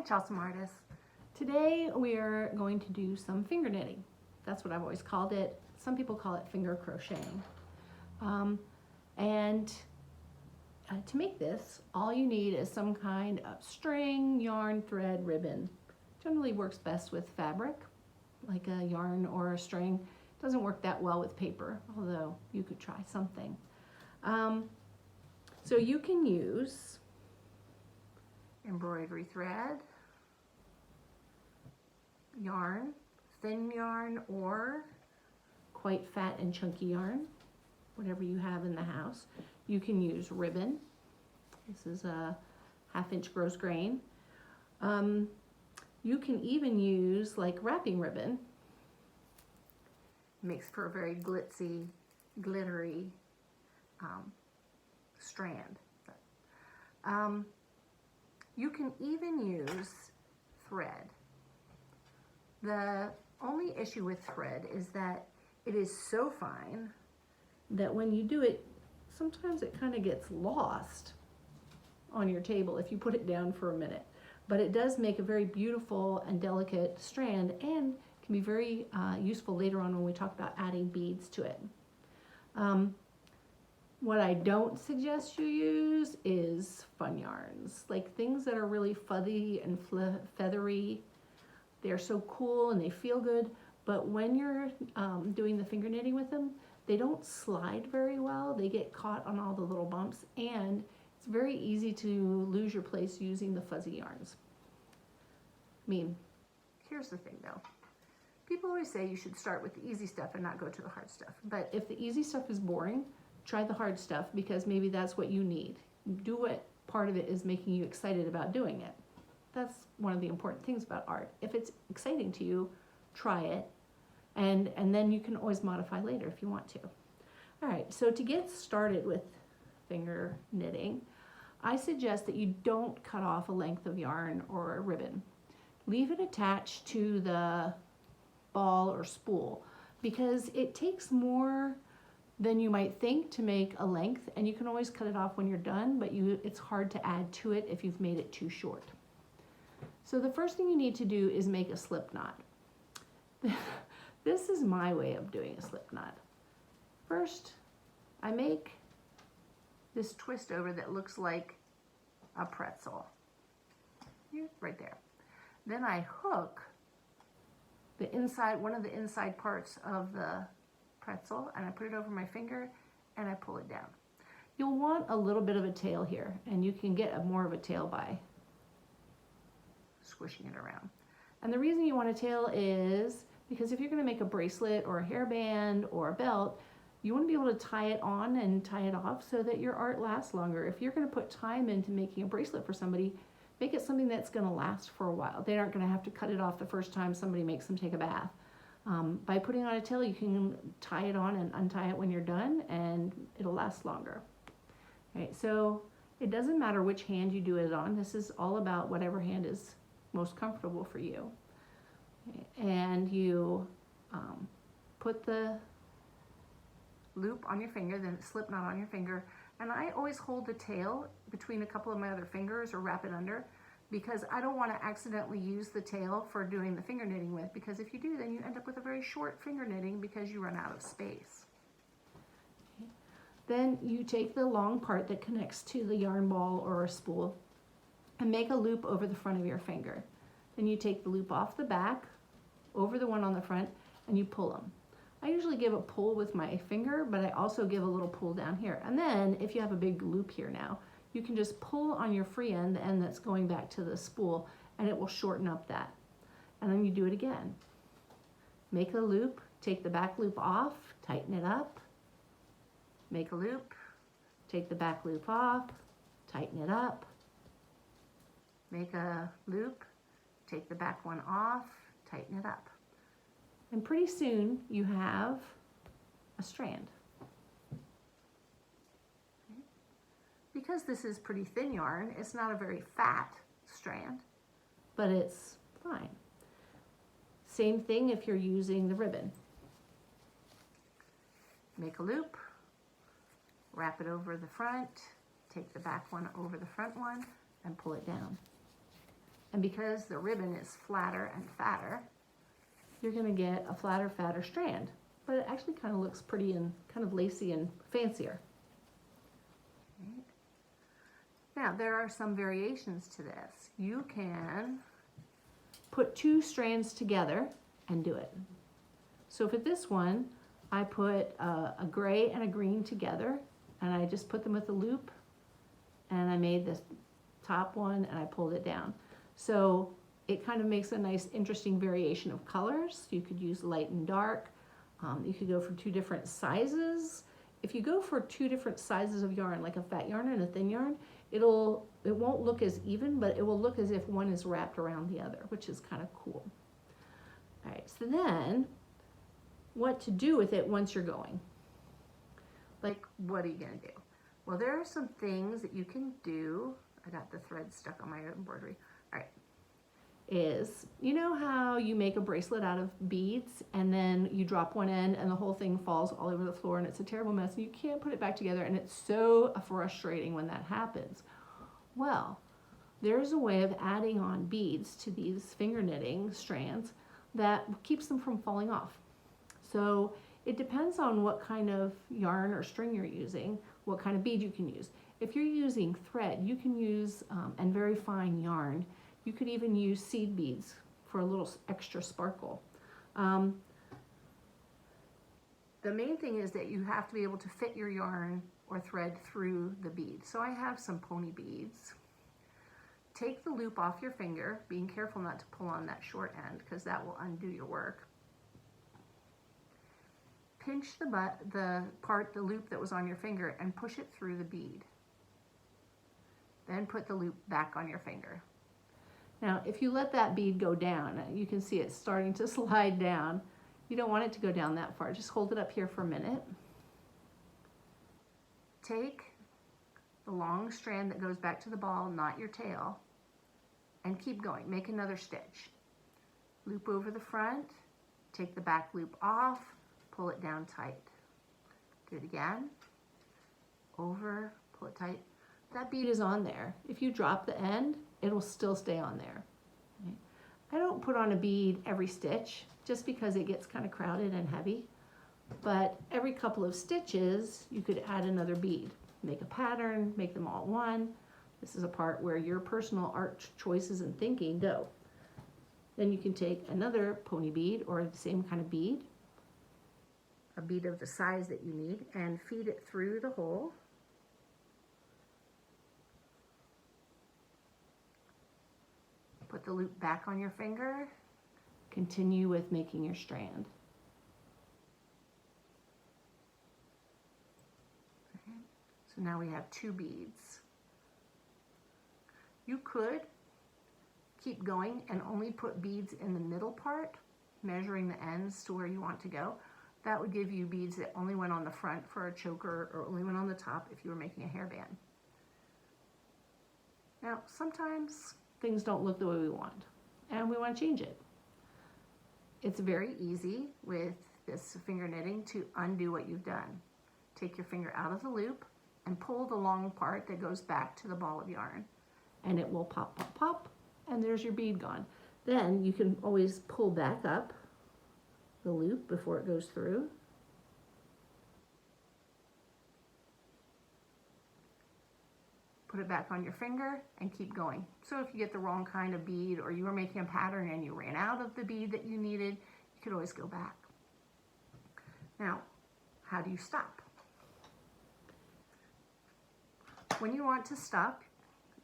Hi, Chelsea Martis. Today we are going to do some finger knitting. That's what I've always called it. Some people call it finger crocheting. To make this, all you need is some kind of string, yarn, thread, ribbon. Generally works best with fabric, like a yarn or a string. Doesn't work that well with paper, although you could try something. So you can use embroidery thread, yarn, thin yarn, or quite fat and chunky yarn, whatever you have in the house. You can use ribbon. This is a 1/2 inch gross grain. You can even use like wrapping ribbon. Makes for a very glitzy, glittery strand. You can even use thread. The only issue with thread is that it is so fine that when you do it, sometimes it kind of gets lost on your table if you put it down for a minute. But it does make a very beautiful and delicate strand and can be very useful later on when we talk about adding beads to it. What I don't suggest you use is fun yarns, like things that are really fuzzy and feathery. They're so cool and they feel good, but when you're doing the finger knitting with them, they don't slide very well. They get caught on all the little bumps, and it's very easy to lose your place using the fuzzy yarns. I mean, here's the thing though. People always say you should start with the easy stuff and not go to the hard stuff. But if the easy stuff is boring, try the hard stuff, because maybe that's what you need. Do what part of it is making you excited about doing it. That's one of the important things about art. If it's exciting to you, try it, and then you can always modify later if you want to. All right, so to get started with finger knitting, I suggest that you don't cut off a length of yarn or a ribbon. Leave it attached to the ball or spool, because it takes more than you might think to make a length, and you can always cut it off when you're done, but it's hard to add to it if you've made it too short. So the first thing you need to do is make a slip knot. This is my way of doing a slip knot. First, I make this twist over that looks like a pretzel. Right there. Then I hook the inside, one of the inside parts of the pretzel, and I put it over my finger and I pull it down. You'll want a little bit of a tail here, and you can get more of a tail by squishing it around. And the reason you want a tail is because if you're going to make a bracelet or a hairband or a belt, you want to be able to tie it on and tie it off so that your art lasts longer. If you're going to put time into making a bracelet for somebody, make it something that's going to last for a while. They aren't going to have to cut it off the first time somebody makes them take a bath. By putting on a tail, you can tie it on and untie it when you're done, and it'll last longer. Okay, so it doesn't matter which hand you do it on. This is all about whatever hand is most comfortable for you. Okay, and you put the loop on your finger, then slip knot on your finger, and I always hold the tail between a couple of my other fingers or wrap it under, because I don't want to accidentally use the tail for doing the finger knitting with, because if you do, then you end up with a very short finger knitting because you run out of space. Okay. Then you take the long part that connects to the yarn ball or a spool and make a loop over the front of your finger. Then you take the loop off the back, over the one on the front, and you pull them. I usually give a pull with my finger, but I also give a little pull down here. And then if you have a big loop here now, you can just pull on your free end, the end that's going back to the spool, and it will shorten up that. And then you do it again. Make a loop, take the back loop off, tighten it up, make a loop, take the back loop off, tighten it up, make a loop, take the back one off, tighten it up. And pretty soon you have a strand. Because this is pretty thin yarn, it's not a very fat strand, but it's fine. Same thing if you're using the ribbon. Make a loop, wrap it over the front, take the back one over the front one, and pull it down. And because the ribbon is flatter and fatter, you're gonna get a flatter, fatter strand. But it actually kind of looks pretty and kind of lacy and fancier. Right. Now, there are some variations to this. You can put 2 strands together and do it. So for this one, I put a gray and a green together, and I just put them with a loop, and I made this top one and I pulled it down. So it kind of makes a nice interesting variation of colors. You could use light and dark. You could go for 2 different sizes. If you go for 2 different sizes of yarn, like a fat yarn and a thin yarn, it won't look as even, but it will look as if one is wrapped around the other, which is kind of cool. All right, so then what to do with it once you're going. Like, what are you gonna do? Well, there are some things that you can do. I got the thread stuck on my embroidery. All right, is, you know how you make a bracelet out of beads and then you drop one end and the whole thing falls all over the floor and it's a terrible mess and you can't put it back together, and it's so frustrating when that happens. Well, there's a way of adding on beads to these finger knitting strands that keeps them from falling off. So it depends on what kind of yarn or string you're using, what kind of bead you can use. If you're using thread, you can use, and very fine yarn, you could even use seed beads for a little extra sparkle. The main thing is that you have to be able to fit your yarn or thread through the bead. So I have some pony beads. Take the loop off your finger, being careful not to pull on that short end because that will undo your work. Pinch the loop that was on your finger and push it through the bead. Then put the loop back on your finger. Now, if you let that bead go down, you can see it's starting to slide down. You don't want it to go down that far. Just hold it up here for a minute. Take the long strand that goes back to the ball, not your tail, and keep going. Make another stitch. Loop over the front, take the back loop off, pull it down tight. Do it again. Over, pull it tight. That bead is on there. If you drop the end, it'll still stay on there. Okay. I don't put on a bead every stitch just because it gets kind of crowded and heavy, but every couple of stitches you could add another bead. Make a pattern, make them all one. This is a part where your personal art choices and thinking go. Then you can take another pony bead or the same kind of bead, a bead of the size that you need, and feed it through the hole. Put the loop back on your finger. Continue with making your strand. Okay. So now we have 2 beads. You could keep going and only put beads in the middle part, measuring the ends to where you want to go. That would give you beads that only went on the front for a choker or only went on the top if you were making a hairband. Now, sometimes things don't look the way we want, and we want to change it. It's very easy with this finger knitting to undo what you've done. Take your finger out of the loop and pull the long part that goes back to the ball of yarn, and it will pop, pop, pop, and there's your bead gone. Then you can always pull back up the loop before it goes through. Put it back on your finger and keep going. So if you get the wrong kind of bead or you were making a pattern and you ran out of the bead that you needed, you could always go back. Now, how do you stop? When you want to stop,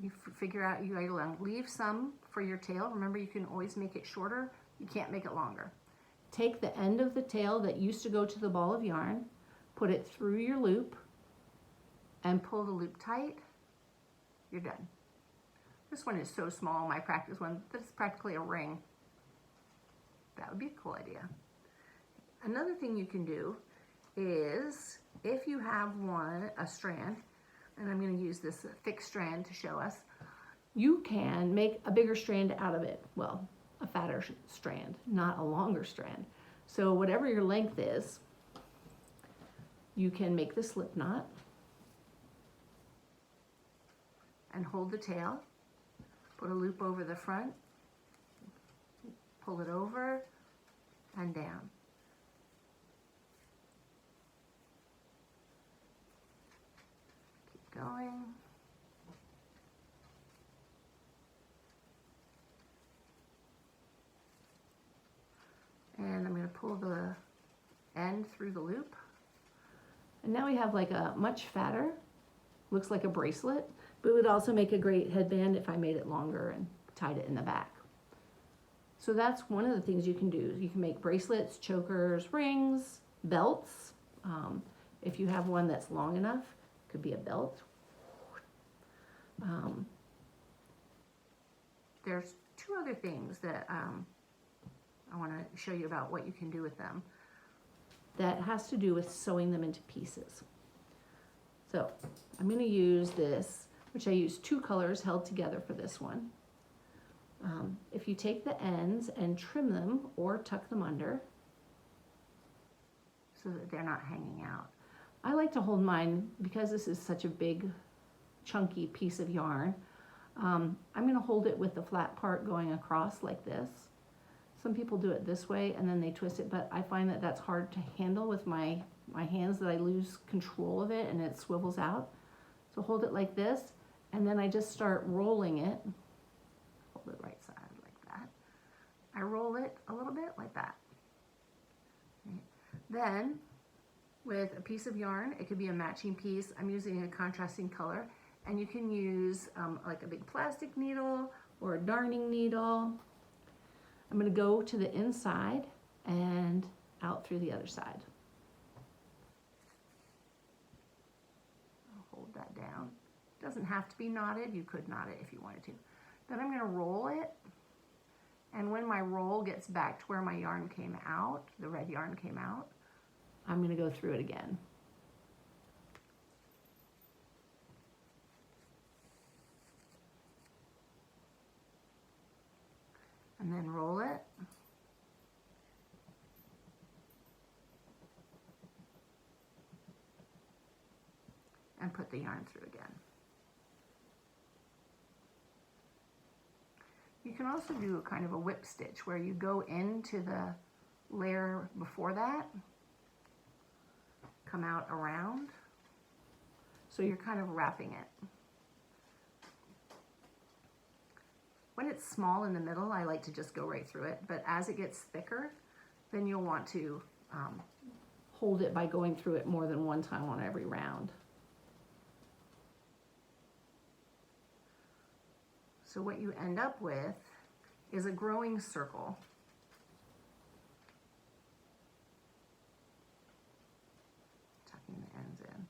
you figure out you either leave some for your tail. Remember, you can always make it shorter. You can't make it longer. Take the end of the tail that used to go to the ball of yarn, put it through your loop, and pull the loop tight. You're done. This one is so small, my practice one, that it's practically a ring. That would be a cool idea. Another thing you can do is, if you have a strand, and I'm going to use this thick strand to show us, you can make a bigger strand out of it. Well, a fatter strand, not a longer strand. So whatever your length is, you can make the slip knot and hold the tail, Put a loop over the front, pull it over and down. Keep going. And I'm going to pull the end through the loop. And now we have like a much fatter, looks like a bracelet, but it would also make a great headband if I made it longer and tied it in the back. So that's one of the things you can do. You can make bracelets, chokers, rings, belts. If you have one that's long enough, it could be a belt. There's two other things that I want to show you about what you can do with them. That has to do with sewing them into pieces. So I'm going to use this, which I use two colors held together for this one. If you take the ends and trim them or tuck them under so that they're not hanging out. I like to hold mine, because this is such a big chunky piece of yarn, I'm going to hold it with the flat part going across like this. Some people do it this way and then they twist it, but I find that that's hard to handle with my hands, that I lose control of it and it swivels out. So hold it like this, and then I just start rolling it. Hold it right side like that. I roll it a little bit like that. Okay. Then with a piece of yarn, it could be a matching piece. I'm using a contrasting color, and you can use like a big plastic needle or a darning needle. I'm going to go to the inside and out through the other side. I'll hold that down. It doesn't have to be knotted. You could knot it if you wanted to. Then I'm going to roll it, and when my roll gets back to where my yarn came out, the red yarn came out, I'm going to go through it again. And then roll it. And put the yarn through again. You can also do a kind of a whip stitch where you go into the layer before that, come out around, so you're kind of wrapping it. When it's small in the middle, I like to just go right through it, but as it gets thicker, then you'll want to hold it by going through it more than one time on every round. So what you end up with is a growing circle. Tucking the ends in.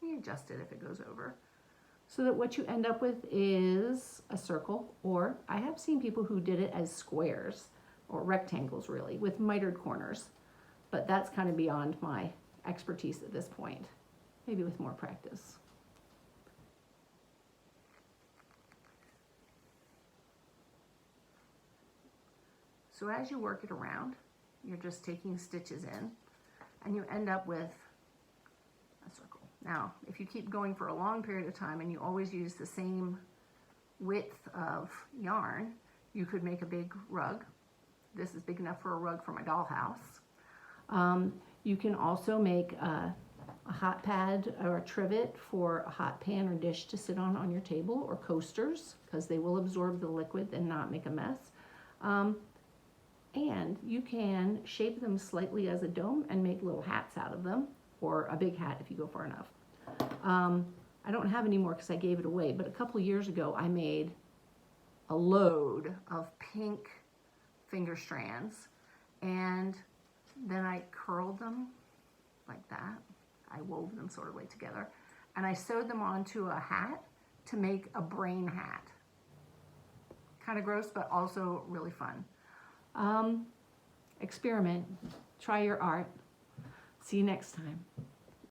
You adjust it if it goes over. So that what you end up with is a circle, or I have seen people who did it as squares or rectangles, really, with mitered corners, but that's kind of beyond my expertise at this point, maybe with more practice. So as you work it around, you're just taking stitches in, and you end up with a circle. Now, if you keep going for a long period of time and you always use the same width of yarn, you could make a big rug. This is big enough for a rug for my dollhouse. You can also make a hot pad or a trivet for a hot pan or dish to sit on your table, or coasters, because they will absorb the liquid and not make a mess. And you can shape them slightly as a dome and make little hats out of them, or a big hat if you go far enough. I don't have any more because I gave it away, but a couple years ago I made a load of pink finger strands, and then I curled them like that. I wove them sort of like together, and I sewed them onto a hat to make a brain hat. Kind of gross, but also really fun. Experiment, try your art. See you next time.